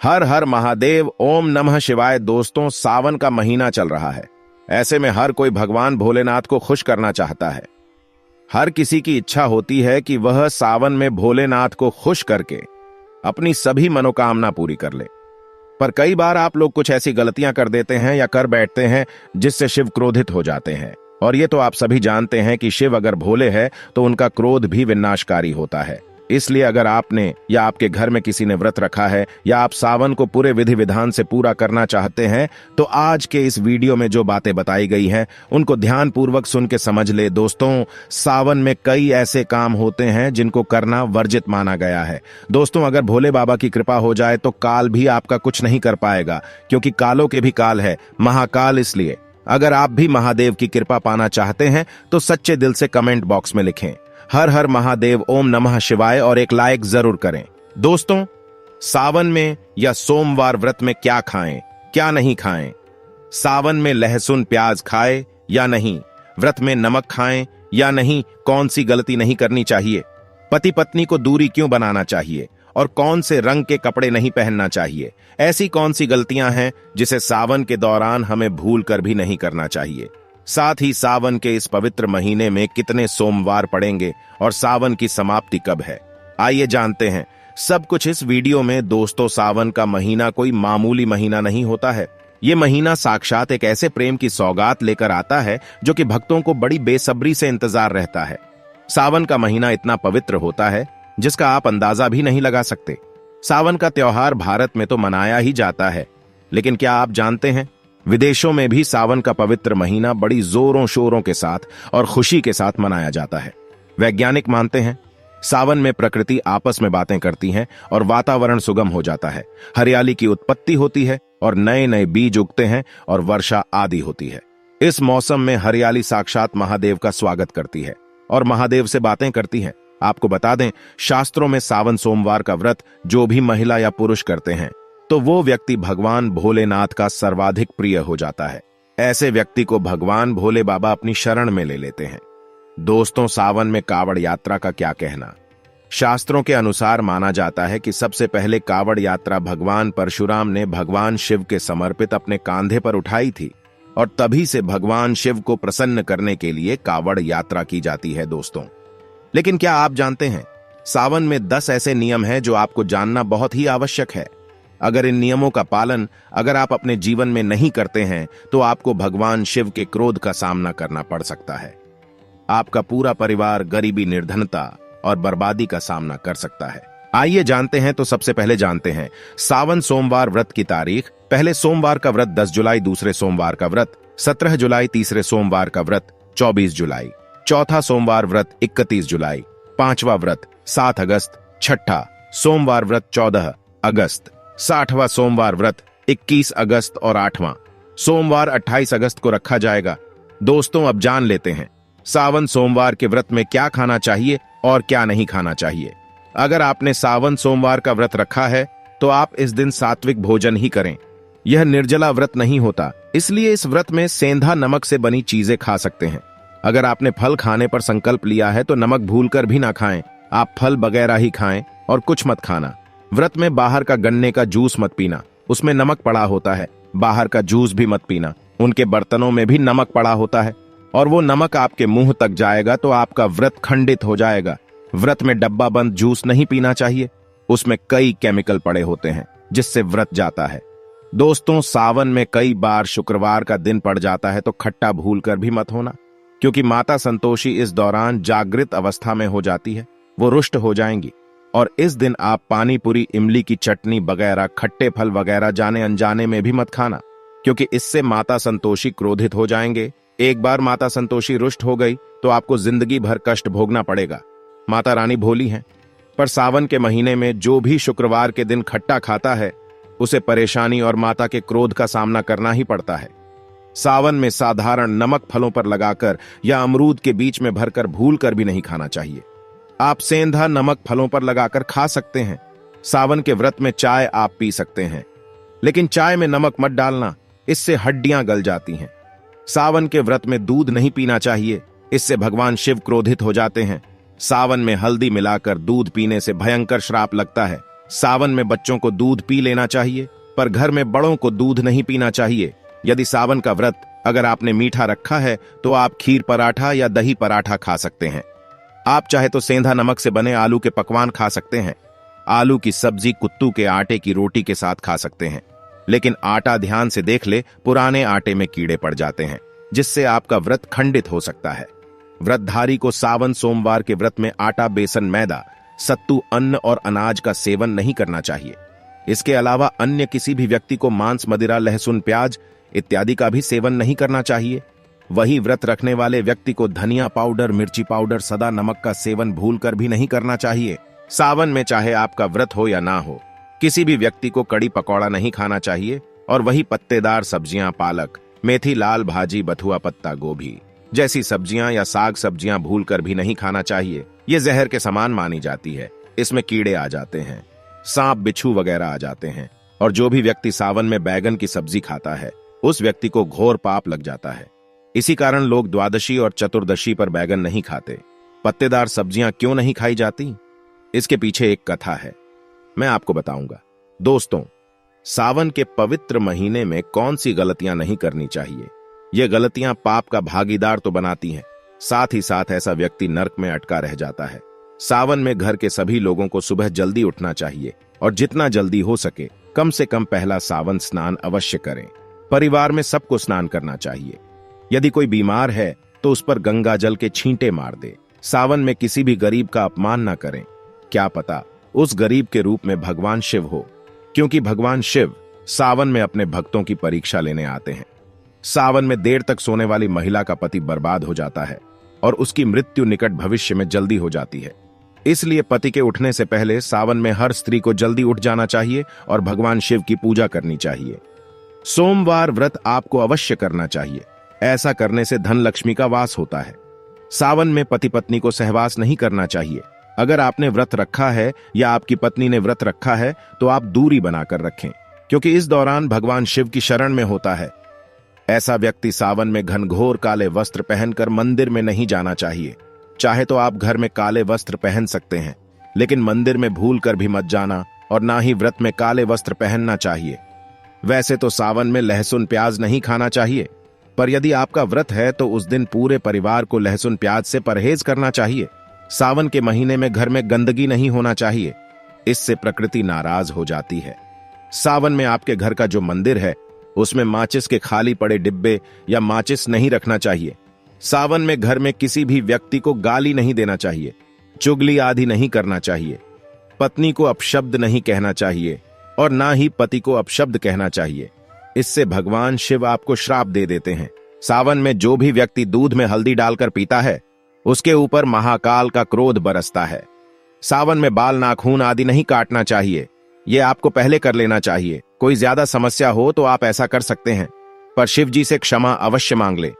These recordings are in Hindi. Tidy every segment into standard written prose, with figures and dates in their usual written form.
हर हर महादेव, ओम नमः शिवाय। दोस्तों, सावन का महीना चल रहा है। ऐसे में हर कोई भगवान भोलेनाथ को खुश करना चाहता है। हर किसी की इच्छा होती है कि वह सावन में भोलेनाथ को खुश करके अपनी सभी मनोकामना पूरी कर ले। पर कई बार आप लोग कुछ ऐसी गलतियां कर देते हैं या कर बैठते हैं जिससे शिव क्रोधित हो जाते हैं। और ये तो आप सभी जानते हैं कि शिव अगर भोले है तो उनका क्रोध भी विनाशकारी होता है। इसलिए अगर आपने या आपके घर में किसी ने व्रत रखा है या आप सावन को पूरे विधि विधान से पूरा करना चाहते हैं तो आज के इस वीडियो में जो बातें बताई गई हैं उनको ध्यानपूर्वक सुन के समझ ले। दोस्तों, सावन में कई ऐसे काम होते हैं जिनको करना वर्जित माना गया है। दोस्तों, अगर भोले बाबा की कृपा हो जाए तो काल भी आपका कुछ नहीं कर पाएगा, क्योंकि कालों के भी काल है, महाकाल। इसलिए अगर आप भी महादेव की कृपा पाना चाहते हैं तो सच्चे दिल से कमेंट बॉक्स में लिखें हर हर महादेव, ओम नमः शिवाय और एक लाइक जरूर करें। दोस्तों, सावन में या सोमवार व्रत में क्या खाएं, क्या नहीं खाएं? सावन में लहसुन प्याज खाएं या नहीं? व्रत में नमक खाएं या नहीं? कौन सी गलती नहीं करनी चाहिए? पति पत्नी को दूरी क्यों बनाना चाहिए? और कौन से रंग के कपड़े नहीं पहनना चाहिए? ऐसी कौन सी गलतियां हैं जिसे सावन के दौरान हमें भूल कर भी नहीं करना चाहिए? साथ ही सावन के इस पवित्र महीने में कितने सोमवार पड़ेंगे और सावन की समाप्ति कब है, आइए जानते हैं सब कुछ इस वीडियो में। दोस्तों, सावन का महीना कोई मामूली महीना नहीं होता है। ये महीना साक्षात एक ऐसे प्रेम की सौगात लेकर आता है जो कि भक्तों को बड़ी बेसब्री से इंतजार रहता है। सावन का महीना इतना पवित्र होता है जिसका आप अंदाजा भी नहीं लगा सकते। सावन का त्योहार भारत में तो मनाया ही जाता है, लेकिन क्या आप जानते हैं विदेशों में भी सावन का पवित्र महीना बड़ी जोरों शोरों के साथ और खुशी के साथ मनाया जाता है। वैज्ञानिक मानते हैं सावन में प्रकृति आपस में बातें करती है और वातावरण सुगम हो जाता है। हरियाली की उत्पत्ति होती है और नए नए बीज उगते हैं और वर्षा आदि होती है। इस मौसम में हरियाली साक्षात महादेव का स्वागत करती है और महादेव से बातें करती है। आपको बता दें, शास्त्रों में सावन सोमवार का व्रत जो भी महिला या पुरुष करते हैं तो वो व्यक्ति भगवान भोलेनाथ का सर्वाधिक प्रिय हो जाता है। ऐसे व्यक्ति को भगवान भोले बाबा अपनी शरण में ले लेते हैं। दोस्तों, सावन में कावड़ यात्रा का क्या कहना? शास्त्रों के अनुसार माना जाता है कि सबसे पहले कावड़ यात्रा भगवान परशुराम ने भगवान शिव के समर्पित अपने कांधे पर उठाई थी और तभी से भगवान शिव को प्रसन्न करने के लिए कावड़ यात्रा की जाती है। दोस्तों, लेकिन क्या आप जानते हैं सावन में 10 ऐसे नियम हैं जो आपको जानना बहुत ही आवश्यक है। अगर इन नियमों का पालन अगर आप अपने जीवन में नहीं करते हैं तो आपको भगवान शिव के क्रोध का सामना करना पड़ सकता है। आपका पूरा परिवार गरीबी, निर्धनता और बर्बादी का सामना कर सकता है। आइए जानते हैं। तो सबसे पहले जानते हैं सावन सोमवार व्रत की तारीख। पहले सोमवार का व्रत 10 जुलाई, दूसरे सोमवार का व्रत 17 जुलाई, तीसरे सोमवार का व्रत 24 जुलाई, चौथा सोमवार व्रत 31 जुलाई, पांचवा व्रत 7 अगस्त, छठा सोमवार व्रत 14 अगस्त, 60वां सोमवार व्रत 21 अगस्त और 8वां सोमवार 28 अगस्त को रखा जाएगा। दोस्तों, अब जान लेते हैं सावन सोमवार के व्रत में क्या खाना चाहिए और क्या नहीं खाना चाहिए। अगर आपने सावन सोमवार का व्रत रखा है तो आप इस दिन सात्विक भोजन ही करें। यह निर्जला व्रत नहीं होता, इसलिए इस व्रत में सेंधा नमक से बनी चीजें खा सकते हैं। अगर आपने फल खाने पर संकल्प लिया है तो नमक भूलकर भी ना खाएं। आप फल वगैरह ही खाएं और कुछ मत खाना। व्रत में बाहर का गन्ने का जूस मत पीना, उसमें नमक पड़ा होता है। बाहर का जूस भी मत पीना, उनके बर्तनों में भी नमक पड़ा होता है और वो नमक आपके मुंह तक जाएगा तो आपका व्रत खंडित हो जाएगा। व्रत में डब्बा बंद जूस नहीं पीना चाहिए, उसमें कई केमिकल पड़े होते हैं जिससे व्रत जाता है। दोस्तों, सावन में कई बार शुक्रवार का दिन पड़ जाता है तो खट्टा भूलकर भी मत होना, क्योंकि माता संतोषी इस दौरान जागृत अवस्था में हो जाती है, वो रुष्ट हो जाएंगी। और इस दिन आप पानी पूरी, इमली की चटनी वगैरह, खट्टे फल वगैरह जाने अनजाने में भी मत खाना, क्योंकि इससे माता संतोषी क्रोधित हो जाएंगे। एक बार माता संतोषी रुष्ट हो गई तो आपको जिंदगी भर कष्ट भोगना पड़ेगा। माता रानी भोली हैं, पर सावन के महीने में जो भी शुक्रवार के दिन खट्टा खाता है उसे परेशानी और माता के क्रोध का सामना करना ही पड़ता है। सावन में साधारण नमक फलों पर लगाकर या अमरूद के बीच में भरकर भूल कर भी नहीं खाना चाहिए। आप सेंधा नमक फलों पर लगाकर खा सकते हैं। सावन के व्रत में चाय आप पी सकते हैं, लेकिन चाय में नमक मत डालना, इससे हड्डियां गल जाती हैं। सावन के व्रत में दूध नहीं पीना चाहिए, इससे भगवान शिव क्रोधित हो जाते हैं। सावन में हल्दी मिलाकर दूध पीने से भयंकर श्राप लगता है। सावन में बच्चों को दूध पी लेना चाहिए, पर घर में बड़ों को दूध नहीं पीना चाहिए। यदि सावन का व्रत अगर आपने मीठा रखा है तो आप खीर पराठा या दही पराठा खा सकते हैं। आप चाहे तो सेंधा नमक से बने आलू के पकवान खा सकते हैं। आलू की सब्जी कुत्तू के आटे की रोटी के साथ खा सकते हैं। लेकिन आटा ध्यान से देख ले, पुराने आटे में कीड़े पड़ जाते हैं, जिससे आपका व्रत खंडित हो सकता है। व्रतधारी को सावन सोमवार के व्रत में आटा, बेसन, मैदा, सत्तू, अन्न और अनाज का सेवन नहीं करना चाहिए। इसके अलावा अन्य किसी भी व्यक्ति को मांस, मदिरा, लहसुन, प्याज इत्यादि का भी सेवन नहीं करना चाहिए। वही व्रत रखने वाले व्यक्ति को धनिया पाउडर, मिर्ची पाउडर, सदा नमक का सेवन भूलकर भी नहीं करना चाहिए। सावन में चाहे आपका व्रत हो या ना हो, किसी भी व्यक्ति को कड़ी पकौड़ा नहीं खाना चाहिए और वही पत्तेदार सब्जियां, पालक, मेथी, लाल भाजी, बथुआ, पत्ता गोभी जैसी सब्जियां या साग सब्जियां भूलकर भी नहीं खाना चाहिए। ये जहर के समान मानी जाती है। इसमें कीड़े आ जाते हैं, सांप, बिच्छू वगैरह आ जाते हैं। और जो भी व्यक्ति सावन में बैगन की सब्जी खाता है, उस व्यक्ति को घोर पाप लग जाता है। इसी कारण लोग द्वादशी और चतुर्दशी पर बैगन नहीं खाते। पत्तेदार सब्जियां क्यों नहीं खाई जाती? इसके पीछे एक कथा है, मैं आपको बताऊंगा। दोस्तों, सावन के पवित्र महीने में कौन सी गलतियां नहीं करनी चाहिए? ये गलतियां पाप का भागीदार तो बनाती हैं, साथ ही साथ ऐसा व्यक्ति नर्क में अटका रह जाता है। सावन में घर के सभी लोगों को सुबह जल्दी उठना चाहिए और जितना जल्दी हो सके कम से कम पहला सावन स्नान अवश्य करें। परिवार में सबको स्नान करना चाहिए। यदि कोई बीमार है तो उस पर गंगा जल के छींटे मार दे। सावन में किसी भी गरीब का अपमान न करें। क्या पता उस गरीब के रूप में भगवान शिव हो, क्योंकि भगवान शिव सावन में अपने भक्तों की परीक्षा लेने आते हैं। सावन में देर तक सोने वाली महिला का पति बर्बाद हो जाता है और उसकी मृत्यु निकट भविष्य में जल्दी हो जाती है। इसलिए पति के उठने से पहले सावन में हर स्त्री को जल्दी उठ जाना चाहिए और भगवान शिव की पूजा करनी चाहिए। सोमवार व्रत आपको अवश्य करना चाहिए। ऐसा करने से धन लक्ष्मी का वास होता है। सावन में पति पत्नी को सहवास नहीं करना चाहिए। अगर आपने व्रत रखा है या आपकी पत्नी ने व्रत रखा है तो आप दूरी बनाकर रखें, क्योंकि इस दौरान भगवान शिव की शरण में होता है। ऐसा व्यक्ति सावन में घनघोर काले वस्त्र पहनकर मंदिर में नहीं जाना चाहिए। चाहे तो आप घर में काले वस्त्र पहन सकते हैं, लेकिन मंदिर में भूलकर भी मत जाना और ना ही व्रत में काले वस्त्र पहनना चाहिए। वैसे तो सावन में लहसुन, प्याज नहीं खाना चाहिए, पर यदि आपका व्रत है तो उस दिन पूरे परिवार को लहसुन, प्याज से परहेज करना चाहिए। सावन के महीने में घर में गंदगी नहीं होना चाहिए, इससे प्रकृति नाराज हो जाती है। सावन में आपके घर का जो मंदिर है उसमें माचिस के खाली पड़े डिब्बे या माचिस नहीं रखना चाहिए। सावन में घर में किसी भी व्यक्ति को गाली नहीं देना चाहिए, चुगली आदि नहीं करना चाहिए। पत्नी को अपशब्द नहीं कहना चाहिए और ना ही पति को अपशब्द कहना चाहिए। इससे भगवान शिव आपको श्राप दे देते हैं। सावन में जो भी व्यक्ति दूध में हल्दी डालकर पीता है उसके ऊपर महाकाल का क्रोध बरसता है। सावन में बाल, नाखून आदि नहीं काटना चाहिए। ये आपको पहले कर लेना चाहिए। कोई ज्यादा समस्या हो तो आप ऐसा कर सकते हैं, पर शिव जी से क्षमा अवश्य मांग ले।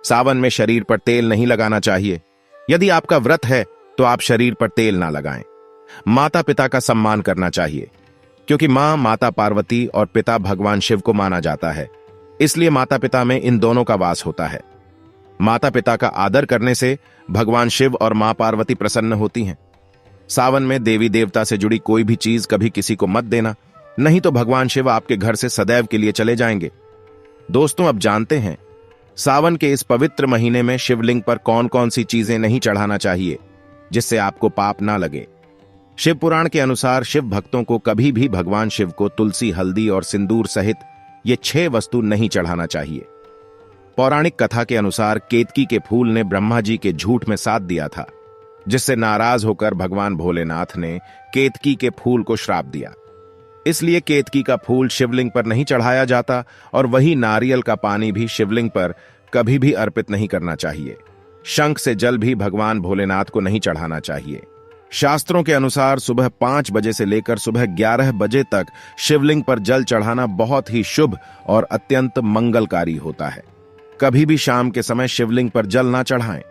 सावन में शरीर पर तेल नहीं लगाना चाहिए। यदि आपका व्रत है तो आप शरीर पर तेल ना लगाएं। माता पिता का सम्मान करना चाहिए, क्योंकि मां माता पार्वती और पिता भगवान शिव को माना जाता है। इसलिए माता पिता में इन दोनों का वास होता है। माता पिता का आदर करने से भगवान शिव और मां पार्वती प्रसन्न होती हैं। सावन में देवी देवता से जुड़ी कोई भी चीज कभी किसी को मत देना, नहीं तो भगवान शिव आपके घर से सदैव के लिए चले जाएंगे। दोस्तों, अब जानते हैं सावन के इस पवित्र महीने में शिवलिंग पर कौन कौन सी चीजें नहीं चढ़ाना चाहिए जिससे आपको पाप ना लगे। शिव पुराण के अनुसार शिव भक्तों को कभी भी भगवान शिव को तुलसी, हल्दी और सिंदूर सहित ये 6 वस्तु नहीं चढ़ाना चाहिए। पौराणिक कथा के अनुसार केतकी के फूल ने ब्रह्मा जी के झूठ में साथ दिया था, जिससे नाराज होकर भगवान भोलेनाथ ने केतकी के फूल को श्राप दिया। इसलिए केतकी का फूल शिवलिंग पर नहीं चढ़ाया जाता और वही नारियल का पानी भी शिवलिंग पर कभी भी अर्पित नहीं करना चाहिए। शंख से जल भी भगवान भोलेनाथ को नहीं चढ़ाना चाहिए। शास्त्रों के अनुसार सुबह 5 बजे से लेकर सुबह 11 बजे तक शिवलिंग पर जल चढ़ाना बहुत ही शुभ और अत्यंत मंगलकारी होता है। कभी भी शाम के समय शिवलिंग पर जल ना चढ़ाएं।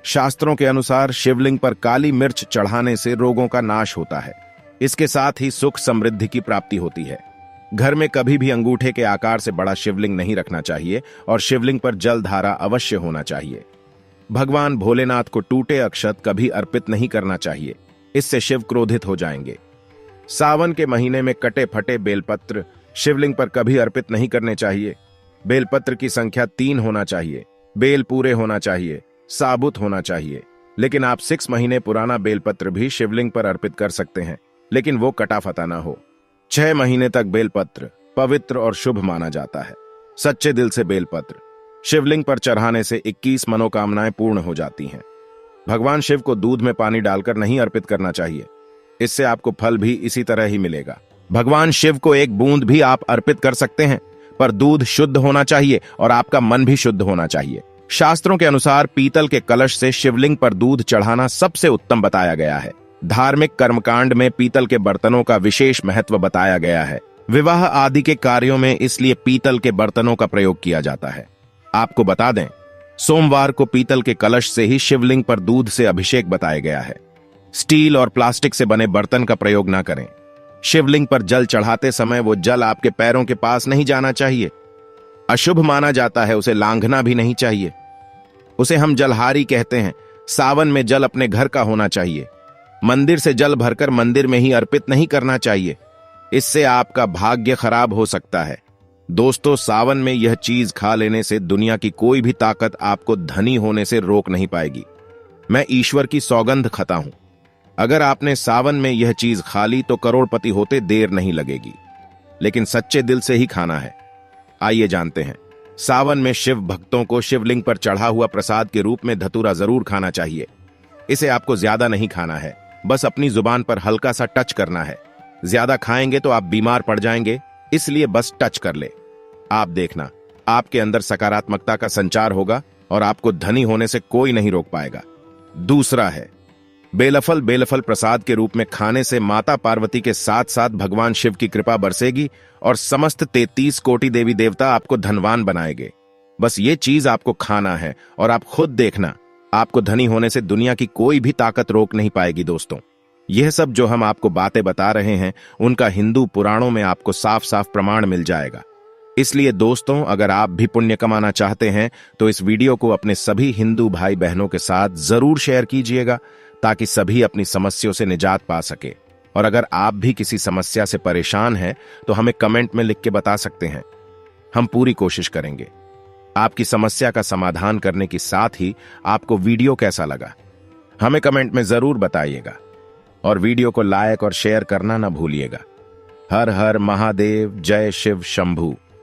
शास्त्रों के अनुसार शिवलिंग पर काली मिर्च चढ़ाने से रोगों का नाश होता है। इसके साथ ही सुख समृद्धि की प्राप्ति होती है। घर में कभी भी अंगूठे के आकार से बड़ा शिवलिंग नहीं रखना चाहिए और शिवलिंग पर जल धारा अवश्य होना चाहिए। भगवान भोलेनाथ को टूटे अक्षत कभी अर्पित नहीं करना चाहिए, इससे शिव क्रोधित हो जाएंगे। सावन के महीने में कटे फटे बेलपत्र शिवलिंग पर कभी अर्पित नहीं करने चाहिए। बेलपत्र की संख्या 3 होना चाहिए, बेल पूरे होना चाहिए, साबुत होना चाहिए। लेकिन आप 6 महीने पुराना बेलपत्र भी शिवलिंग पर अर्पित कर सकते हैं, लेकिन वो कटा फटा ना हो। 6 महीने तक बेलपत्र पवित्र और शुभ माना जाता है। सच्चे दिल से बेलपत्र शिवलिंग पर चढ़ाने से 21 मनोकामनाएं पूर्ण हो जाती हैं। भगवान शिव को दूध में पानी डालकर नहीं अर्पित करना चाहिए, इससे आपको फल भी इसी तरह ही मिलेगा। भगवान शिव को एक बूंद भी आप अर्पित कर सकते हैं, पर दूध शुद्ध होना चाहिए और आपका मन भी शुद्ध होना चाहिए। शास्त्रों के अनुसार पीतल के कलश से शिवलिंग पर दूध चढ़ाना सबसे उत्तम बताया गया है। धार्मिक कर्मकांड में पीतल के बर्तनों का विशेष महत्व बताया गया है। विवाह आदि के कार्यों में इसलिए पीतल के बर्तनों का प्रयोग किया जाता है। आपको बता दें, सोमवार को पीतल के कलश से ही शिवलिंग पर दूध से अभिषेक बताया गया है। स्टील और प्लास्टिक से बने बर्तन का प्रयोग ना करें। शिवलिंग पर जल चढ़ाते समय वो जल आपके पैरों के पास नहीं जाना चाहिए। अशुभ माना जाता है, उसे लांघना भी नहीं चाहिए। उसे हम जलहारी कहते हैं। सावन में जल अपने घर का होना चाहिए। मंदिर से जल भरकर मंदिर में ही अर्पित नहीं करना चाहिए, इससे आपका भाग्य खराब हो सकता है। दोस्तों, सावन में यह चीज खा लेने से दुनिया की कोई भी ताकत आपको धनी होने से रोक नहीं पाएगी। मैं ईश्वर की सौगंध खाता हूं, अगर आपने सावन में यह चीज खा ली तो करोड़पति होते देर नहीं लगेगी, लेकिन सच्चे दिल से ही खाना है। आइए जानते हैं। सावन में शिव भक्तों को शिवलिंग पर चढ़ा हुआ प्रसाद के रूप में धतूरा जरूर खाना चाहिए। इसे आपको ज्यादा नहीं खाना है, बस अपनी जुबान पर हल्का सा टच करना है। ज्यादा खाएंगे तो आप बीमार पड़ जाएंगे, इसलिए बस टच कर ले। आप देखना, आपके अंदर सकारात्मकता का संचार होगा और आपको धनी होने से कोई नहीं रोक पाएगा। दूसरा है बेलफल। बेलफल प्रसाद के रूप में खाने से माता पार्वती के साथ साथ भगवान शिव की कृपा बरसेगी और समस्त 33 कोटि देवी देवता आपको धनवान बनाएंगे। बस ये चीज आपको खाना है और आप खुद देखना, आपको धनी होने से दुनिया की कोई भी ताकत रोक नहीं पाएगी। दोस्तों, यह सब जो हम आपको बातें बता रहे हैं, उनका हिंदू पुराणों में आपको साफ साफ प्रमाण मिल जाएगा। इसलिए दोस्तों, अगर आप भी पुण्य कमाना चाहते हैं तो इस वीडियो को अपने सभी हिंदू भाई बहनों के साथ जरूर शेयर कीजिएगा, ताकि सभी अपनी समस्याओं से निजात पा सके। और अगर आप भी किसी समस्या से परेशान हैं तो हमें कमेंट में लिख के बता सकते हैं। हम पूरी कोशिश करेंगे आपकी समस्या का समाधान करने के साथ ही आपको वीडियो कैसा लगा हमें कमेंट में जरूर बताइएगा और वीडियो को लाइक और शेयर करना ना भूलिएगा। हर हर महादेव, जय शिव शंभू।